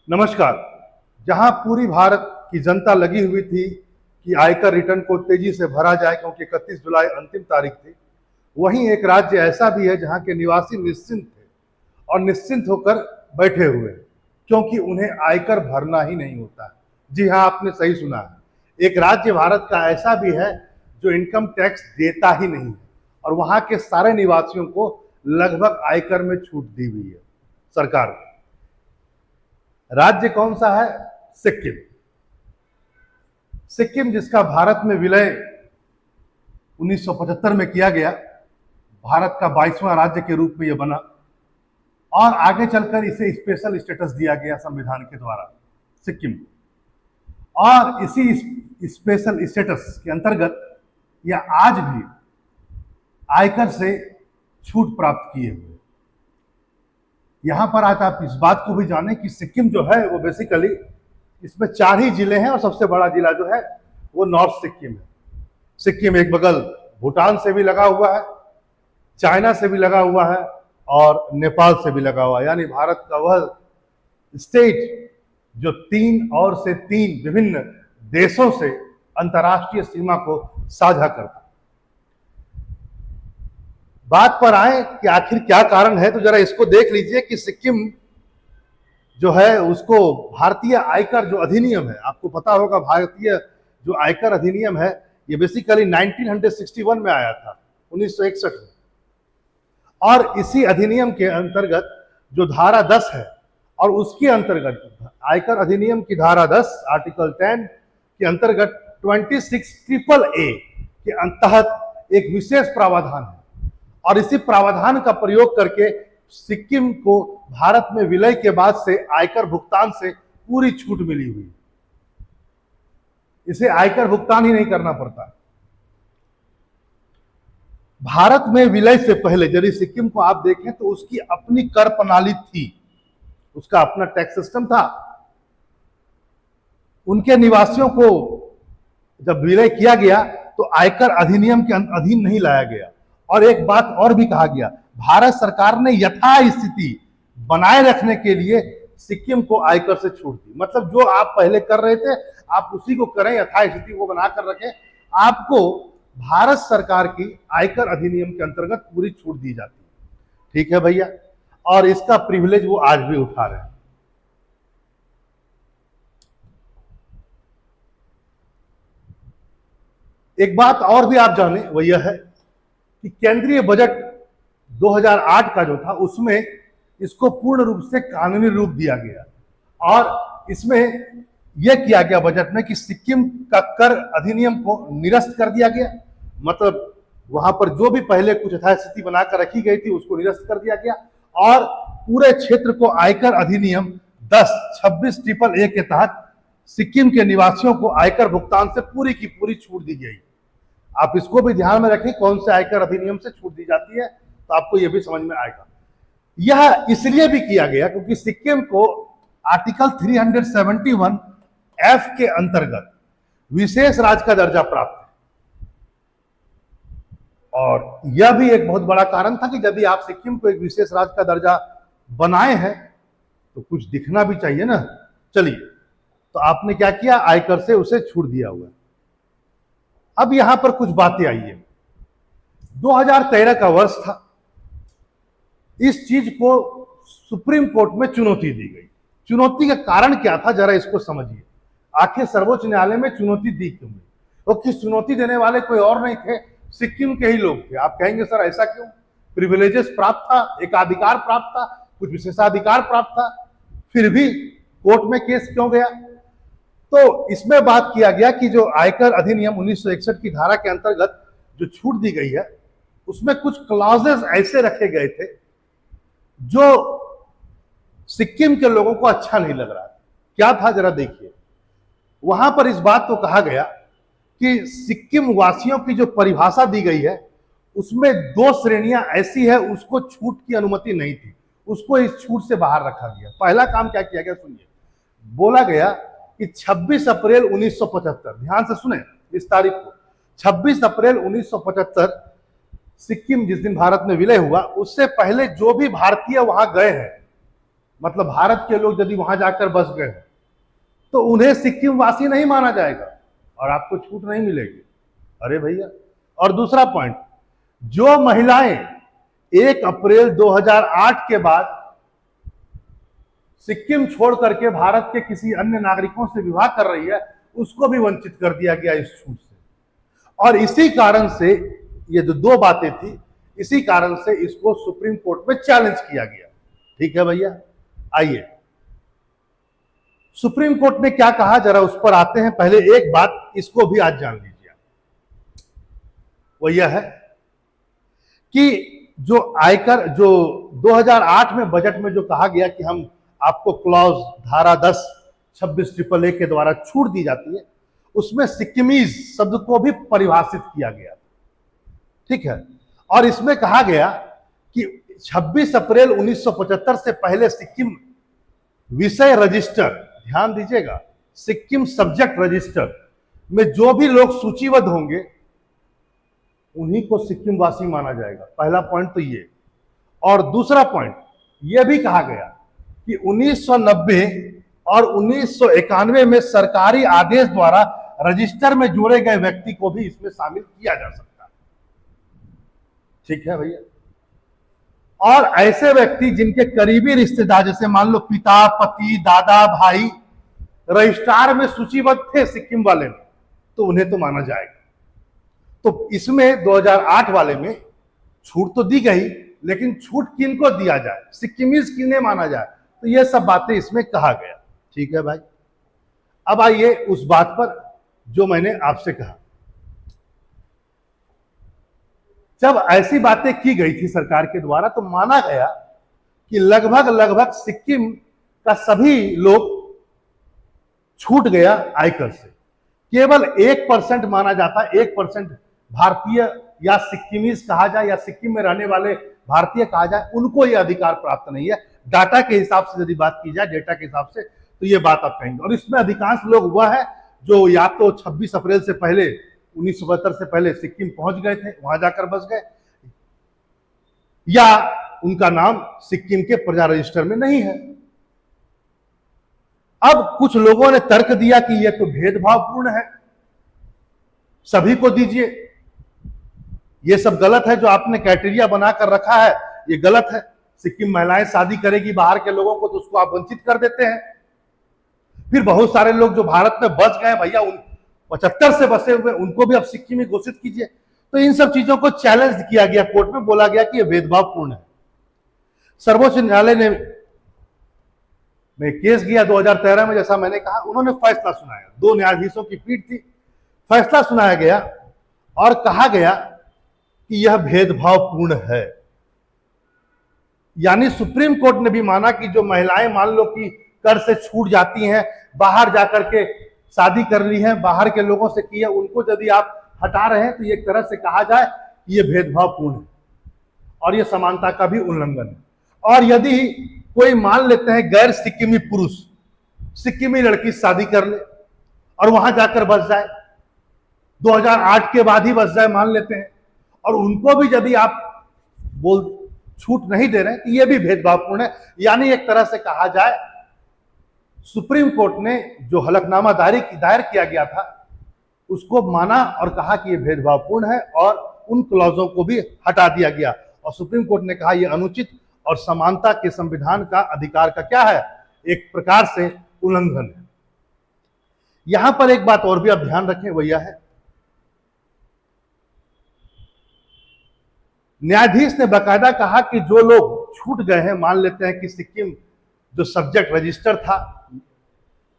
नमस्कार। जहां पूरी भारत की जनता लगी हुई थी कि आयकर रिटर्न को तेजी से भरा जाए क्योंकि 31 जुलाई अंतिम तारीख थी, वहीं एक राज्य ऐसा भी है जहां के निवासी निश्चिंत थे और निश्चिंत होकर बैठे हुए हैं, क्योंकि उन्हें आयकर भरना ही नहीं होता है। जी हाँ, आपने सही सुना है। एक राज्य भारत का ऐसा भी है जो इनकम टैक्स देता ही नहीं है और वहां के सारे निवासियों को लगभग आयकर में छूट दी हुई है सरकार ने। राज्य कौन सा है? सिक्किम। सिक्किम जिसका भारत में विलय 1975 में किया गया, भारत का 22वां राज्य के रूप में यह बना और आगे चलकर इसे स्पेशल स्टेटस दिया गया संविधान के द्वारा सिक्किम को। और इसी स्पेशल स्टेटस के अंतर्गत यह आज भी आयकर से छूट प्राप्त किए हुए। यहां पर आज आप इस बात को भी जानें कि सिक्किम जो है वो बेसिकली इसमें 4 ही जिले हैं और सबसे बड़ा जिला जो है वो नॉर्थ सिक्किम है। सिक्किम एक बगल भूटान से भी लगा हुआ है, चाइना से भी लगा हुआ है और नेपाल से भी लगा हुआ है, यानी भारत का वह स्टेट जो 3 विभिन्न देशों से अंतर्राष्ट्रीय सीमा को साझा करता है। बात पर आए कि आखिर क्या कारण है, तो जरा इसको देख लीजिए कि सिक्किम जो है उसको भारतीय आयकर जो अधिनियम है, आपको पता होगा भारतीय जो आयकर अधिनियम है ये बेसिकली 1961 में आया था, 1961 में। और इसी अधिनियम के अंतर्गत जो धारा 10 है और उसके अंतर्गत आयकर अधिनियम की धारा 10 आर्टिकल 10 के अंतर्गत 26AA के तहत एक विशेष प्रावधान है और इसी प्रावधान का प्रयोग करके सिक्किम को भारत में विलय के बाद से आयकर भुगतान से पूरी छूट मिली हुई। इसे आयकर भुगतान ही नहीं करना पड़ता। भारत में विलय से पहले यदि सिक्किम को आप देखें तो उसकी अपनी कर प्रणाली थी, उसका अपना टैक्स सिस्टम था। उनके निवासियों को जब विलय किया गया तो आयकर अधिनियम के अधीन नहीं लाया गया। और एक बात और भी कहा गया, भारत सरकार ने यथास्थिति बनाए रखने के लिए सिक्किम को आयकर से छूट दी। मतलब जो आप पहले कर रहे थे आप उसी को करें, यथास्थिति को बनाकर रखें। आपको भारत सरकार की आयकर अधिनियम के अंतर्गत पूरी छूट दी जाती है। ठीक है भैया, और इसका प्रिविलेज वो आज भी उठा रहे हैं। एक बात और भी आप जाने, वह यह है कि केंद्रीय बजट 2008 का जो था उसमें इसको पूर्ण रूप से कानूनी रूप दिया गया और इसमें यह किया गया बजट में कि सिक्किम का कर अधिनियम को निरस्त कर दिया गया। मतलब वहां पर जो भी पहले कुछ यथास्थिति बनाकर रखी गई थी उसको निरस्त कर दिया गया और पूरे क्षेत्र को आयकर अधिनियम 10-26AA के तहत सिक्किम के निवासियों को आयकर भुगतान से पूरी की पूरी छूट दी गई। आप इसको भी ध्यान में रखें कौन से आयकर अधिनियम से छूट दी जाती है, तो आपको यह भी समझ में आएगा। यह इसलिए भी किया गया क्योंकि सिक्किम को आर्टिकल 371F के अंतर्गत विशेष राज्य का दर्जा प्राप्त है। और यह भी एक बहुत बड़ा कारण था कि यदि आप सिक्किम को एक विशेष राज्य का दर्जा बनाए हैं तो कुछ दिखना भी चाहिए ना। चलिए, तो आपने क्या किया, आयकर से उसे छूट दिया हुआ। अब यहां पर कुछ बातें आई है। 2013 का वर्ष था, इस चीज को सुप्रीम कोर्ट में चुनौती दी गई। चुनौती का कारण क्या था, जरा इसको समझिए। आखिर सर्वोच्च न्यायालय में चुनौती दी क्यों गई? क्योंकि चुनौती देने वाले कोई और नहीं थे, सिक्किम के ही लोग थे। आप कहेंगे सर ऐसा क्यों? प्रिविलेजेस प्राप्त था, एकाधिकार प्राप्त था, कुछ विशेषाधिकार प्राप्त था, फिर भी कोर्ट में केस क्यों गया? तो इसमें बात किया गया कि जो आयकर अधिनियम 1961 की धारा के अंतर्गत जो छूट दी गई है उसमें कुछ क्लॉजेस ऐसे रखे गए थे जो सिक्किम के लोगों को अच्छा नहीं लग रहा। क्या था जरा देखिए। वहां पर इस बात को कहा गया कि सिक्किम वासियों की जो परिभाषा दी गई है उसमें 2 श्रेणियां ऐसी है उसको छूट की अनुमति नहीं थी, उसको इस छूट से बाहर रखा गया। पहला काम क्या किया गया सुनिए। बोला गया कि 26 अप्रैल 1975, ध्यान से सुने इस तारीख को, 26 अप्रैल 1975 सिक्किम जिस दिन भारत में विलय हुआ उससे पहले जो भी भारतीय वहां गए हैं मतलब भारत के लोग यदि वहां जाकर बस गए तो उन्हें सिक्किम वासी नहीं माना जाएगा और आपको छूट नहीं मिलेगी। अरे भैया, और दूसरा पॉइंट, जो महिलाएं 1 अप्रैल 2008 के बाद सिक्किम छोड़ करके भारत के किसी अन्य नागरिकों से विवाह कर रही है, उसको भी वंचित कर दिया गया इस छूट से। और इसी कारण से ये जो दो बातें थी, इसी कारण से इसको सुप्रीम कोर्ट में चैलेंज किया गया। ठीक है भैया, आइए सुप्रीम कोर्ट ने क्या कहा जरा उस पर आते हैं। पहले एक बात इसको भी आज जान लीजिए, वो यह है कि जो आयकर, जो 2008 में बजट में जो कहा गया कि हम आपको क्लॉज धारा 10 26 के द्वारा छूट दी जाती है, उसमें सिक्किमीज शब्द को भी परिभाषित किया गया। ठीक है, और इसमें कहा गया कि 26 अप्रैल 1975 से पहले सिक्किम विषय रजिस्टर, ध्यान दीजिएगा, सिक्किम सब्जेक्ट रजिस्टर में जो भी लोग सूचीबद्ध होंगे उन्हीं को सिक्किम वासी माना जाएगा। पहला पॉइंट तो ये। और दूसरा पॉइंट यह भी कहा गया कि 1990 और 1991 में सरकारी आदेश द्वारा रजिस्टर में जोड़े गए व्यक्ति को भी इसमें शामिल किया जा सकता है। ठीक है भैया, और ऐसे व्यक्ति जिनके करीबी रिश्तेदार, जैसे मान लो पिता, पति, दादा, भाई रजिस्ट्रार में सूचीबद्ध थे सिक्किम वाले में, तो उन्हें तो माना जाएगा। तो इसमें 2008 वाले में छूट तो दी गई, लेकिन छूट किनको दिया जाए, सिक्किमीज किन्हें माना जाए, तो ये सब बातें इसमें कहा गया। ठीक है भाई, अब आइए उस बात पर जो मैंने आपसे कहा। जब ऐसी बातें की गई थी सरकार के द्वारा, तो माना गया कि लगभग सिक्किम का सभी लोग छूट गया आयकर से। केवल 1% माना जाता है, 1% भारतीय या सिक्किमीज कहा जाए या सिक्किम में रहने वाले भारतीय कहा जाए, उनको यह अधिकार प्राप्त नहीं है। डाटा के हिसाब से यदि बात की जाए, डेटा के हिसाब से, तो ये बात आप कहेंगे। और इसमें अधिकांश लोग वह है जो या तो 26 अप्रैल से पहले 1972 से पहले सिक्किम पहुंच गए थे, वहां जाकर बस गए, या उनका नाम सिक्किम के प्रजा रजिस्टर में नहीं है। अब कुछ लोगों ने तर्क दिया कि यह तो भेदभावपूर्ण है, सभी को दीजिए, यह सब गलत है, जो आपने क्राइटेरिया बनाकर रखा है यह गलत है। सिक्किम महिलाएं शादी करेगी बाहर के लोगों को, तो उसको आप वंचित कर देते हैं। फिर बहुत सारे लोग जो भारत में बस गए भैया, 75 से बसे हुए, उनको भी आप सिक्किमी घोषित कीजिए। तो इन सब चीजों को चैलेंज किया गया कोर्ट में, बोला गया कि यह भेदभावपूर्ण है। सर्वोच्च न्यायालय ने केस किया 2013 में, जैसा मैंने कहा, उन्होंने फैसला सुनाया, 2 न्यायाधीशों की पीठ थी, फैसला सुनाया गया और कहा गया कि यह भेदभावपूर्ण है। यानी सुप्रीम कोर्ट ने भी माना कि जो महिलाएं मान लो कि कर से छूट जाती हैं, बाहर जाकर के शादी कर ली है, बाहर के लोगों से की है, उनको यदि आप हटा रहे हैं तो एक तरह से कहा जाए कि यह भेदभावपूर्ण है और यह समानता का भी उल्लंघन है। और यदि कोई मान लेते हैं गैर सिक्किमी पुरुष सिक्किमी लड़की शादी कर ले और वहां जाकर बस जाए, 2008 के बाद ही बस जाए मान लेते हैं, और उनको भी यदि आप छूट नहीं दे रहे हैं, तो यह भी भेदभावपूर्ण है। यानी एक तरह से कहा जाए, सुप्रीम कोर्ट ने जो हलफनामा दायर किया गया था उसको माना और कहा कि यह भेदभावपूर्ण है, और उन क्लॉजों को भी हटा दिया गया। और सुप्रीम कोर्ट ने कहा यह अनुचित और समानता के संविधान का अधिकार का क्या है, एक प्रकार से उल्लंघन है। यहां पर एक बात और भी आप ध्यान रखें, वह यह है, न्यायाधीश ने बाकायदा कहा कि जो लोग छूट गए हैं, मान लेते हैं कि सिक्किम जो सब्जेक्ट रजिस्टर था,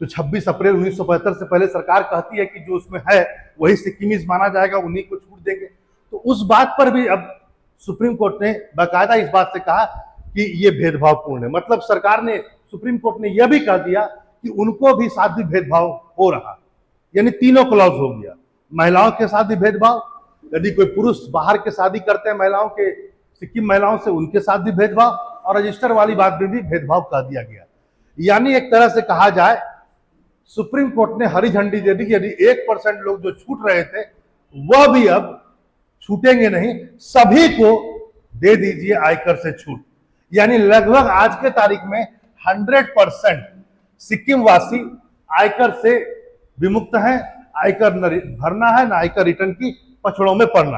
जो 26 अप्रैल 1975 से पहले सरकार कहती है कि जो उसमें है वही सिक्किमीज माना जाएगा, उन्हीं को छूट देंगे। तो उस बात पर भी अब सुप्रीम कोर्ट ने बाकायदा इस बात से कहा कि ये भेदभावपूर्ण है। मतलब सरकार ने, सुप्रीम कोर्ट ने यह भी कह दिया कि उनको भी साथ भी भेदभाव हो रहा, यानी तीनों क्लॉज हो गया। महिलाओं के साथ भी भेदभाव, यदि कोई पुरुष बाहर के शादी करते हैं महिलाओं के, सिक्किम महिलाओं से, उनके साथ भी भेदभाव, और रजिस्टर वाली बात में भी भेदभाव कर दिया गया। यानी एक तरह से कहा जाए, सुप्रीम कोर्ट ने हरी झंडी दे दी कि यदि 1% लोग जो छूट रहे थे वह भी अब छूटेंगे नहीं, सभी को दे दीजिए आयकर से छूट। यानी लगभग आज के तारीख में 100% सिक्किम वासी आयकर से विमुक्त हैं। आयकर न भरना है, ना आयकर रिटर्न की पछड़ों में पड़ना है।